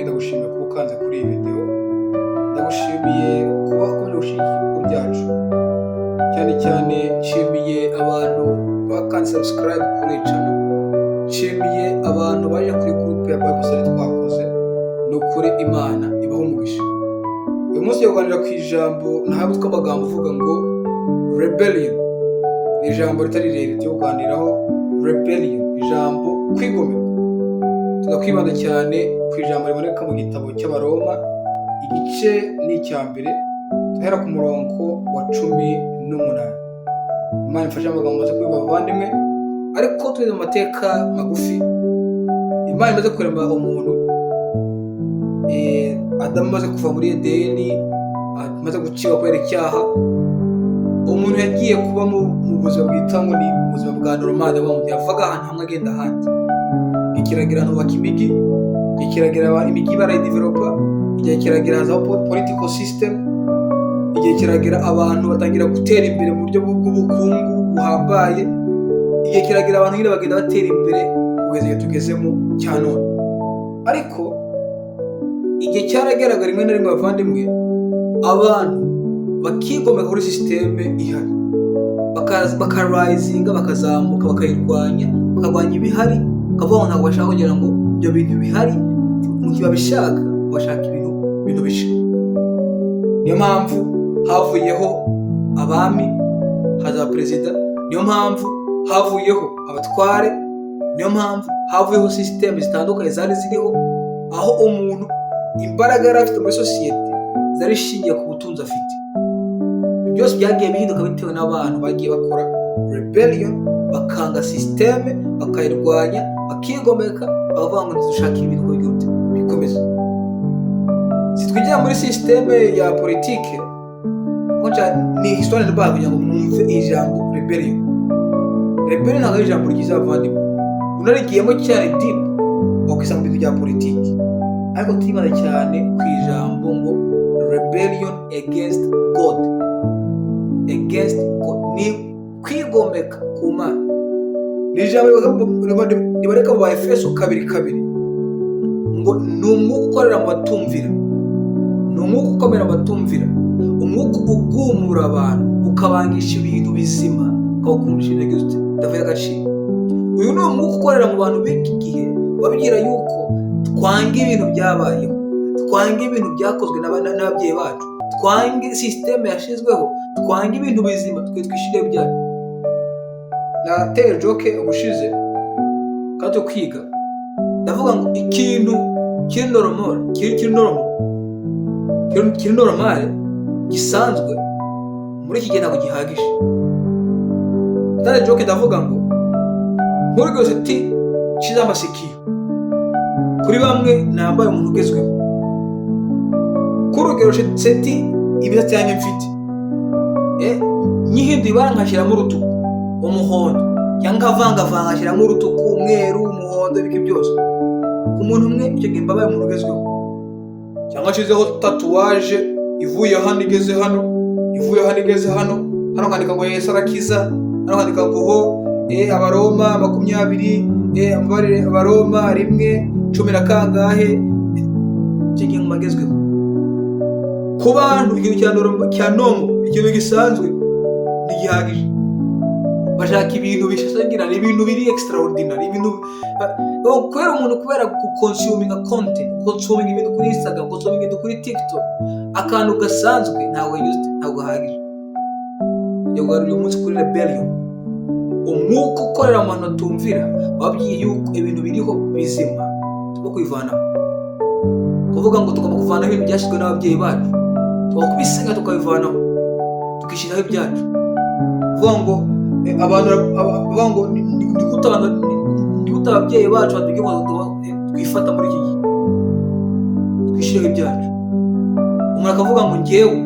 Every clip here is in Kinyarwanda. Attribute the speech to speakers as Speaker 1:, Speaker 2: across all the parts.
Speaker 1: muvandimwe, ndagushimiye kuba ukanze kuri iyi video. Ndagushimiye kuba ukomeje gushyigikira ibikorwa byacu, cyane cyane nshimiye abantu bakanze subscribe kuri iyi channel, nshimiye abantu baje kuri group ya Bible study twakoze. Ni ukuri Imana ibaho umugisha. Uyu munsi tuganira ku ijambo nahabwe tw'amagambo uvuga ngo rebellion. Ni ijambo ritari rirerire ryo kuganiraho. Rebellion, ijambo kwigomeka. Tuzakwibanda cyane ku ijambo riboneka mu gitabo cy'Abaroma, igice ni icyambere, duhera ku murongo wa 18. Imana ifashe amagambo maze kwiba abavandimwe, ariko tugeze mu mateka magufi. Imana imaze kurema umuntu, Adamu amaze kuva muri Edeni, amaze gucibwa kubera icyaha, umuntu yagiye kuba mu buzima bwita ngo ni ubuzima bwa normal, yavaga ahantu hamwe agenda ahandi. Ikiragira nubaka imijyi, ikiragira imijyi barayidevelopa, igihe kiragira hazaho political system, igihe kiragira abantu batangira gutera imbere mu buryo bw'ubukungu buhambaye, igihe kiragira abantu nyine bagenda batera imbere kugeza igihe tugezemo cya none. Ariko igihe cyaragaragara rimwe na rimwe abavandimwe, abantu bakigomeka kuri systeme ihari, bakarizinga, bakazamuka, bakayirwanya, bakarwanya ibihari, bakavuga ngo ntabwo bashaka kugira ngo ibyo bintu bihari ntibabishaka, bashaka ibintu bisha. Niyo mpamvu havuyeho abami, haza perezida, niyo mpamvu havuyeho abatware, niyo mpamvu havuyeho systeme zitandukanye zari ziriho, aho umuntu imbaraga yari afite muri sosiyete zari ishingiye ku butunzi afite. Byose byagiye bihinduka bitewe n'abantu bagiye bakora rebellion, bakanga systeme, bakayirwanya, bakigomeka, bakavuga ngo dushaka ibintu ko bikomeza. Sitwijya muri systeme ya politike, ni histoire ndaba kugira ngo mwumve ijambo rebellion. Rebellion ntabwo ari ijambo ryiza abavandimwe, unarigiyemo cyane deep wakisanga ibintu bya politike, ariko twibanda cyane ku ijambo ngo rebellion against God. Against God ni kwigomeka ku Mana. Ni ijambo ribareka mu Efeso 2:2 ngo ni umwuka ukorera mu batumvira, ni umwuka ukomera mu batumvira, umwuka ugumura abantu, ukabangisha ibintu bizima, ukawukumvisha intege zitavuye agaciro. Uyu ni umwuka ukorera mu bantu b'iki gihe, babwira yuko twanga ibintu byabayeho, twanga ibintu byakozwe n'ababyeyi bacu, twanga systeme yashizweho, twanga ibintu bizima, twishire byacu. Nateye joke ubushize kato kwiga, ndavuga ngo ikintu kiri normal gisanzwe muri iki gihe ntabwo gihagije. Nateye joke ndavuga ngo muri goseti kiza amasikiyo, kuri bamwe nambaye umuntu ugezweho, kuri urugero seti ibisatsi yanjye mfite, nyihinduye ibara nkashyiramo urutuku, umuhondo, cyangwa avangavanga nkashyiramo urutuku, umweru, umuhondo, ibiki byose. Ku muntu umwe icyo gihe mbabaye umuntu ugezweho. Cyangwa nshizeho tatuwaje ivuye hano igeze hano, ivuye hano igeze hano, hano nkandika ngo Yesu arakiza, hano nkandika ngo ho Abaroma 20, Abaroma 1:10 na kangahe, icyo gihe magezweho. Ku bantu ikintu cya nomo, ikintu gisanzwe ntigihagije, bashaka ibintu bishashagirana, ibintu biri extraordinary, ibintu kubera umuntu kubera consuming content, consuming ibintu kuri Instagram, consuming ibintu kuri TikTok, akantu gasanzwe ntabwo hagije. Yagwara uyu munsi kuri rebellion, umwuka ukorera mu bantu batumvira, babwiye yuko ibintu biriho bizima tugomba kwivanaho, kuvuga ngo tugomba kuvanaho ibintu byashyizwe n'ababyeyi bacu, tugomba kubisenga tukabivanaho, tukishyiraho ibyacu. Kuvuga ngo abantu bavuga ngo ni gute ababyeyi bacu batubwiye ngo twifata muri iki gihe, twishyiraho ibyacu. Umuntu akavuga ngo njyewe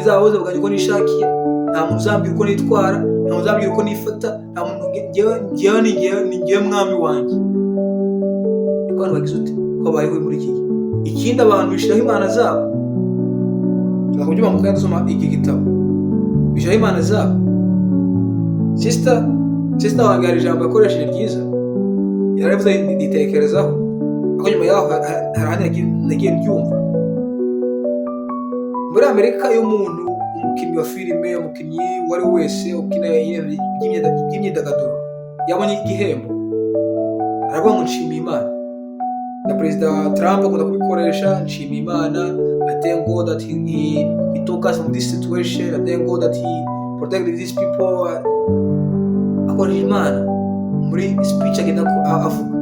Speaker 1: zabuze bwanjye uko nishakiye, nta muntu uzambwira uko nitwara, nta muntu uzambwira uko nifata, nta muntu ni njyewe mwami wanjye. Niko abantu bagize ute ko babayeho muri iki gihe. Ikindi abantu bishyiraho imana zabo, tuzakubyuma mu kanya dusoma iki gitabo, bishyiraho imana zabo. Sister wanjye hari ijambo yakoresheje ryiza, yaravuze nditekerezaho, kuko nyuma yaho hari ahandi nagiye mbyumva. Muri Amerika iyo umuntu umukinnyi wa filime, umukinnyi uwo ari we wese ukina iby'imyidagaduro yabonye igihembo aravuga ngo nshimiye Imana. Na Perezida Trump akunda kubikoresha, nshimiye Imana, I thank God that he took us from this situation, I thank God that he protected these people. Akoresha Imana muri speech agenda avuga.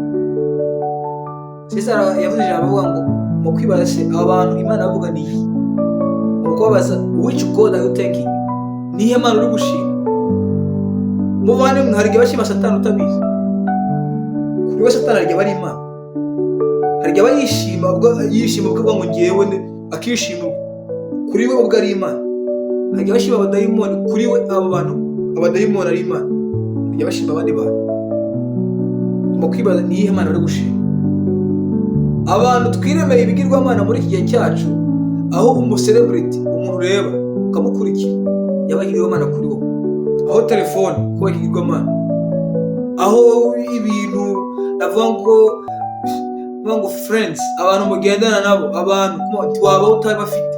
Speaker 1: Sisa yavuze ijambo avuga ngo mu kwibaza se abantu Imana bavuga ni iki? Ukubaza which God are you thanking? Nihe Mana uri gushima? Muvane hari igihe bashima Satani utabizi. Kuri we Satani ari bari Imana. Hari igihe yishima ubwo ngo ngewe akishima kuri we ubwo ari Imana. Hari igihe bashima abadayimoni kuri we abo bantu abadayimoni ari Imana. Hari igihe bashima abandi bantu. Mu kwibaza nihe Mana uri gushima? Abantu twiremeye ibigirwamana muri iki gihe cyacu, aho umucelebrity umuntu ureba ukamukurikira yabagirwamana kuri wowe, aho telefone ko bagirwamana, aho ibintu navuga ngo friends, abantu mugendana nabo, abantu waba utabafite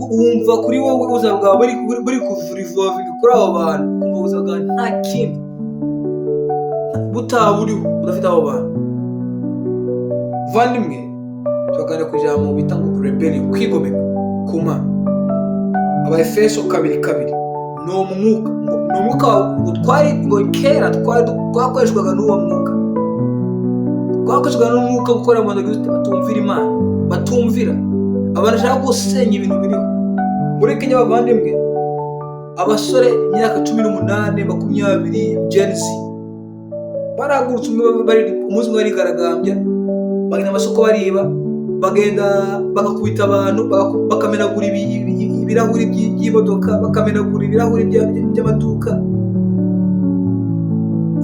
Speaker 1: wumva kuri wowe ubuzima bwawe buri kuvurivovinga kuri abo bantu, kumva ubuzima bwawe nta kindi butaburiho udafite abo bantu. Vandimwe tuganira ku ijambo bita ngo rebellion, kwigomeka ku Mana. Abaefeso 2:2 ni umwuka ngo twari ngo kera twakoreshwaga n'uwo mwuka, twakoreshwaga n'umwuka gukora mu nzego batumvira Imana, batumvira abantu bashaka gusenya ibintu biriho. Muri Kenya bavandimwe, abasore imyaka 18 20 Gen Z baragurutse umunsi umwe barigaragambya, bagenda amasoko bariba, bagenda bagakubita abantu, bakamenagura ibirahuri by'imodoka, bakamenagura ibirahuri by'amaduka,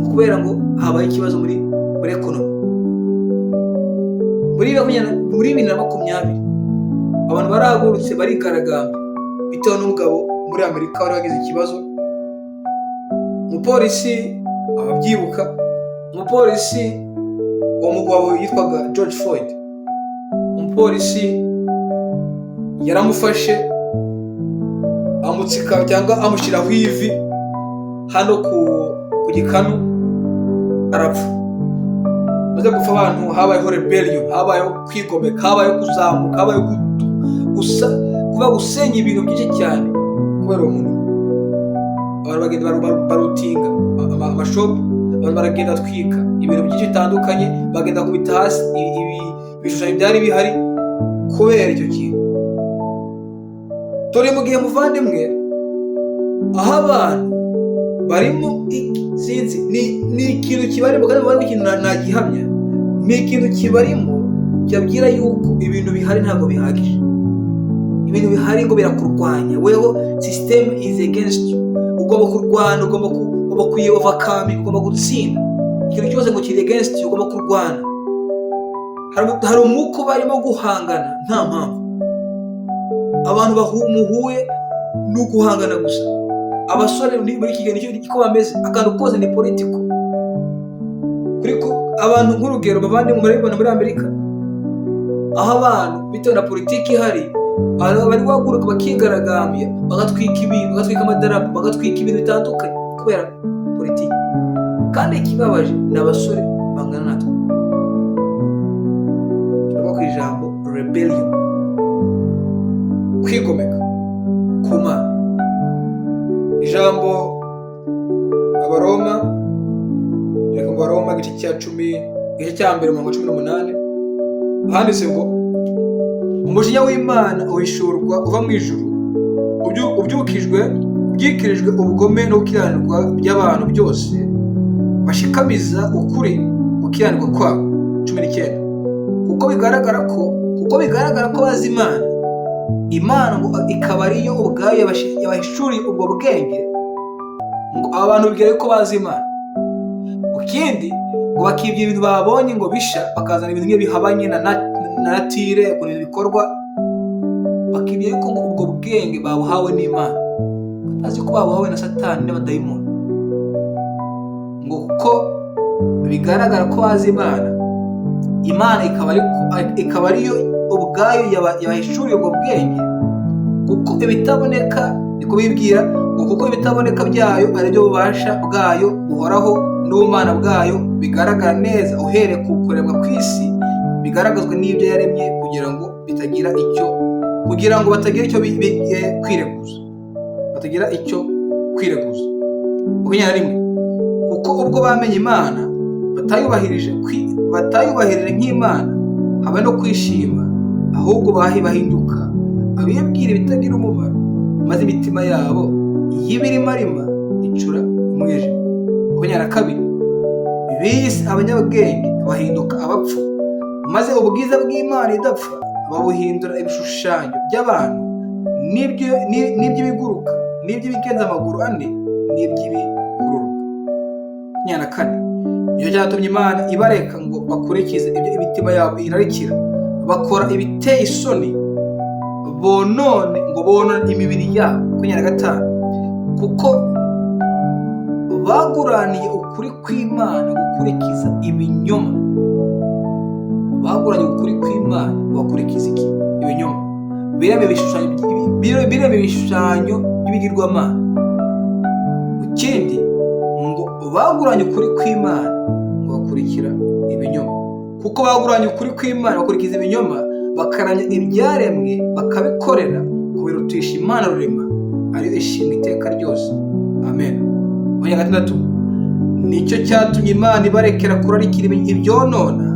Speaker 1: kubera ngo habaye ikibazo muri economy. Muri 2020 abantu barahagurutse barigaragambya bitewe n'umugabo muri Amerika wari wagize ikibazo. Umupolisi ababyibuka, umupolisi uwo mugabo yitwaga George Floyd, umupolisi yaramufashe amutsika cyangwa amushyiraho ivi hano ku gikanu arapfa. Maze gupfa abantu habayeho rebellion, habayeho kwigomeka, habayeho kuzamuka, habayeho kuba gusenya ibintu byinshi cyane kubera uwo muntu. Abantu bagenda barutinga amashopu, abantu baragenda twika ibintu byinshi bitandukanye, bagenda kubita hasi ibishushanyo byari bihari kubera icyo kintu. Turi mu gihe muvandimwe aho abantu barimo sinzi ni ikintu kibarimo, kandi bari ikintu nagihamya, ni ikintu kibarimo cyabwira yuko ibintu bihari ntabwo bihagije. Ibintu bihari ngo birakurwanya, weho system is against you, ugomba kurwana, ugomba kuyi-overcome, ugomba gutsinda ikintu cyose ngo kiri against you, ugomba kurwana. Hari umwuka barimo guhangana nta mpamvu. Abantu muhuye ni uguhangana gusa. Abasore muri iki gihe nicyo bameze, akantu kose ni politiko. Abantu nk'urugero bavandimwe muri Amerika, aho abantu bitewe na politiki ihari bari guhaguruka bakigaragambya, bagatwika ibintu, bagatwika amadarapo, bagatwika ibintu bitandukanye kubera politiki. Kandi ikibabaje ni abasore bangana natwe. Turaba ku ijambo rebellion, kwigomeka ku Mana. Ijambo Abaroma igice cya 10 igice cya 2:18 handitse ngo umujinya w'Imana uhishurwa uva mu ijuru, ubyikirijwe ubugome no gukiranirwa by'abantu byose bashikamiza ukuri gukiranirwa kwabo. 19 kuko bigaragara ko bazi Imana ngo ikaba ariyo ubwayo yabahishuriye ubwo bwenge, ngo abantu bigere ko bazi Imana. Ikindi ngo bakibye ibintu babonye ngo bisha, bakazana ibintu nk'iyo bihabanye na natire ku bintu bikorwa, bakibye yuko ngo ubwo bwenge babuhawe n'Imana, batazi ko babuhawe na Satani n'abadayimoni. Ngo kuko bigaragara ko bazi Imana, Imana ikaba ariyo ubwayo yabahishuriye ubwo bwenge, kuko ibitaboneka niko bibwira ngo kuko ibitaboneka byayo ari byo bubasha bwayo buhoraho n'ubumana bwayo bigaragara neza uhereye ku kuremwa kw'isi, bigaragazwa n'ibyo yaremye kugira ngo batagira icyo kwireguza. Makumyabiri na rimwe, kuko ubwo bamenye Imana batayubahirije nk'Imana habe no kwishima, ahubwo bahinduka abibwira ibitagira umumaro, maze imitima yabo y'ibirimarima icura umwijima. Makumyabiri na kabiri, bise abanyabwenge bahinduka abapfu, maze ubwiza bw'Imana idapfa babuhindura ibishushanyo by'abantu n'iby'ibiguruka n'iby'ibigenza amaguru ane n'iby'ibikururuka. Makumyabiri na kane, nicyo cyatumye Imana ibareka ngo bakurikize ibyo imitima yabo irarikira, bakora ibiteye isoni, bonone imibiri yabo. Makumyabiri na gatanu, kuko baguraniye ukuri kw'Imana gukurikiza ibinyoma. Baguraniye ukuri kw'Imana bakurikiza iki? Ibinyoma. Birema ibishushanyo by'ibigirwamana. Ikindi ngo baguranye ukuri kw'Imana ngo bakurikira ibinyoma. Kuko baguranye ukuri kw'Imana bakurikiza ibinyoma, bakaramya ibyaremwe bakabikorera kubirutisha Imana rurema, ariyo ishimwe iteka ryose. Amen. Makumyabiri na gatandatu, nicyo cyatumye Imana ibarekera kurarikira ibyonona,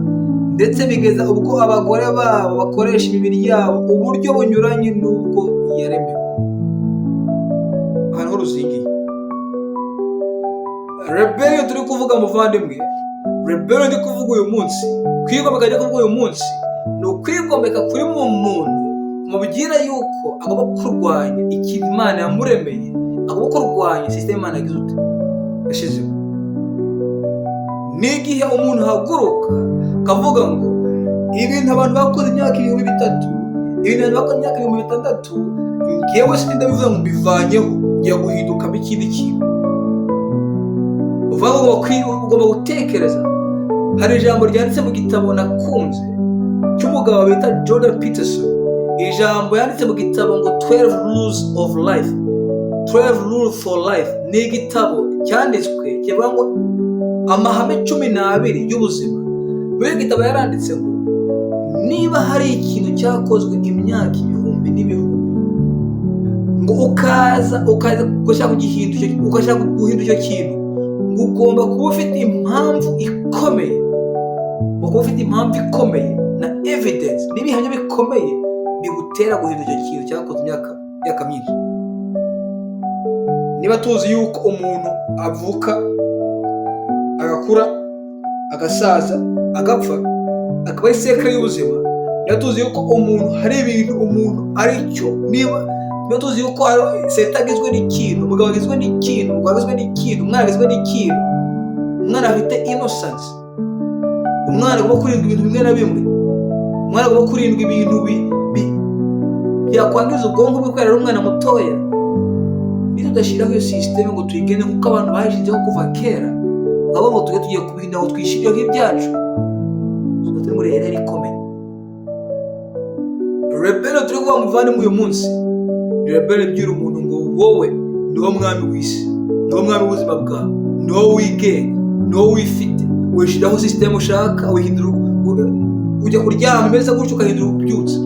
Speaker 1: ndetse bigeza ubwo abagore babo bakoresha imibiri yabo uburyo bunyuranye n'ubwo yaremewe. Ahantu h'uruzingiye. Rebellion turi kuvuga muvandimwe, rebellion ndi kuvuga uyu munsi, kwigomeka ndi kuvuga uyu munsi, ni ukwigomeka kuri mu muntu mubwira yuko agomba kurwanya ikintu Imana yamuremeye, agomba kurwanya system Imana yashyizeho. N'igihe umuntu ahaguruka akavuga ngo ibintu abantu bakoze imyaka 3000, ibintu abantu bakoze imyaka 6000, ngewe sindabivuga ngo mbivanyeho, ngiye guhindukamo ikindi kintu. Uvuga ngo ugomba gutekereza. Hari ijambo ryanditse mu gitabo nakunze cy'umugabo bita Jordan Peterson. Ijambo yanditse mu gitabo ngo 12 Rules of Life, 12 Rules for Life. Ni igitabo cyanditswe kivuga ngo amahame 12 y'ubuzima. Muri gitabo yaranditse ngo niba hari ikintu cyakozwe imyaka ibihumbi n'ibihumbi, ngo ukaza gushaka guhindura icyo kintu, ngo ugomba kuba ufite impamvu ikomeye, na evidence n'ibihamya bikomeye bigutera guhindura icyo kintu cyakozwe imyaka myinshi. Niba tuzi yuko umuntu avuka, agakura, agasaza, agapfa, akaba ari sekere y'ubuzima, niba tuzi yuko umuntu hari ibintu umuntu ari cyo, niba tuzi yuko seta agizwe n'ikintu, umugabo agizwe n'ikintu, umugabo agizwe n'ikintu, umwana agizwe n'ikintu, umwana afite innocence, umwana agomba kurindwa ibintu bimwe na bimwe, umwana agomba kurindwa ibintu byakwangiza ubwonko bwe kubera ari umwana mutoya. Niba tudashyiraho iyo system ngo tuyigene nk'uko abantu bayishyizeho kuva kera, abo ngo tugiye kubihindura ngo twishyirireho ibyacu, turi muri ereri ikomeye. Rebellion turi kuvuga muvandimwe uyu munsi, ni rebellion ibyira umuntu ngo wowe ni wo mwami w'isi, ni wo mwami w'ubuzima bwawe, ni wo wigenga, ni wo wifite, wishyiraho system ushaka, wihindura, ujya kuryama umeze gutyo ukahindura ubyutse,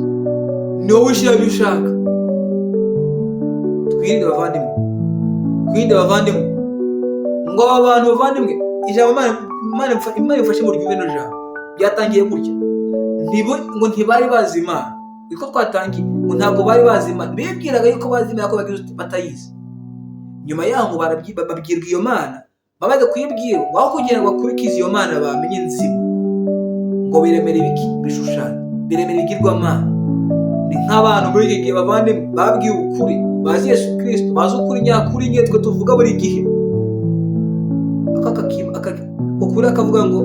Speaker 1: ni wo wishyiraho ibyo ushaka. Twirinde bavandimwe, ngo aba bantu bavandimwe, ijambo Imana ifashe mu ryumve no jambo byatangiye gutya, ngo ntibari bazi Imana. Niko twatangiye, ngo ntabwo bari bazi Imana, bibwiraga yuko bazi Imana, ko bagize batayizi. Nyuma yaho babwirwa iyo Mana, bamaze kuyibwira, ngo aho kugira ngo bakurikize iyo Mana bamenye nzima, ngo biremere ibishushanyo, biremere ibigirwamana. Ni nk'abantu muri iki gihe bavandimwe babwiwe ukuri, bazi Yesu Kristo, bazi ukuri nyakuri nye twe tuvuga buri gihe, ukuri akavuga ngo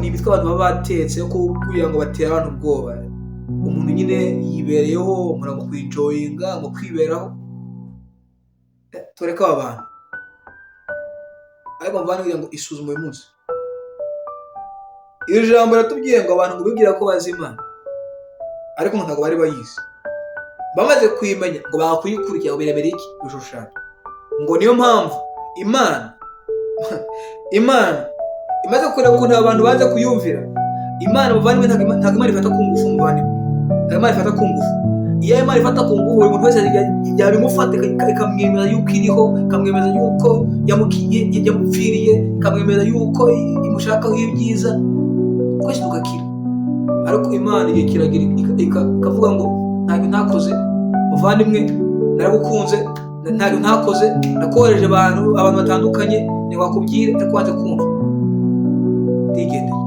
Speaker 1: ni ibitwa abantu baba batetse kugira ngo batere abantu ubwoba. Umuntu nyine yibereyeho, umuntu ngo kwijoyinga, ngo kwiberaho. Tureka aba bantu. Ariko mvana kugira ngo isuzume uyu munsi, iri jambo riratubwiye ngo abantu ngo bibwira ko bazi Imana ariko ntabwo bari bayizi. Bamaze kuyimenya ngo bakuyikurikira ngo birebere iki? Ibishushanyo. Ngo niyo mpamvu Imana imaze kureba ukuntu abantu baza kuyumvira, Imana muvandimwe ntabwo Imana ifata ku ngufu muvandimwe. Ntabwo Imana ifata ku ngufu. Iyo Imana ifata ku ngufu buri muntu wese yabimufata ikamwemeza yuko iriho, ikamwemeza yuko yamupfiriye, ikamwemeza yuko imushakaho ibyiza, twese tugakira. Ariko Imana igihe kiragira ikavuga ngo ntabwo ntakoze muvandimwe, naragukunze, ntabwo ntakoze, nakohereje abantu batandukanye, ntiwakubwira ariko waje kumva ndigendeye.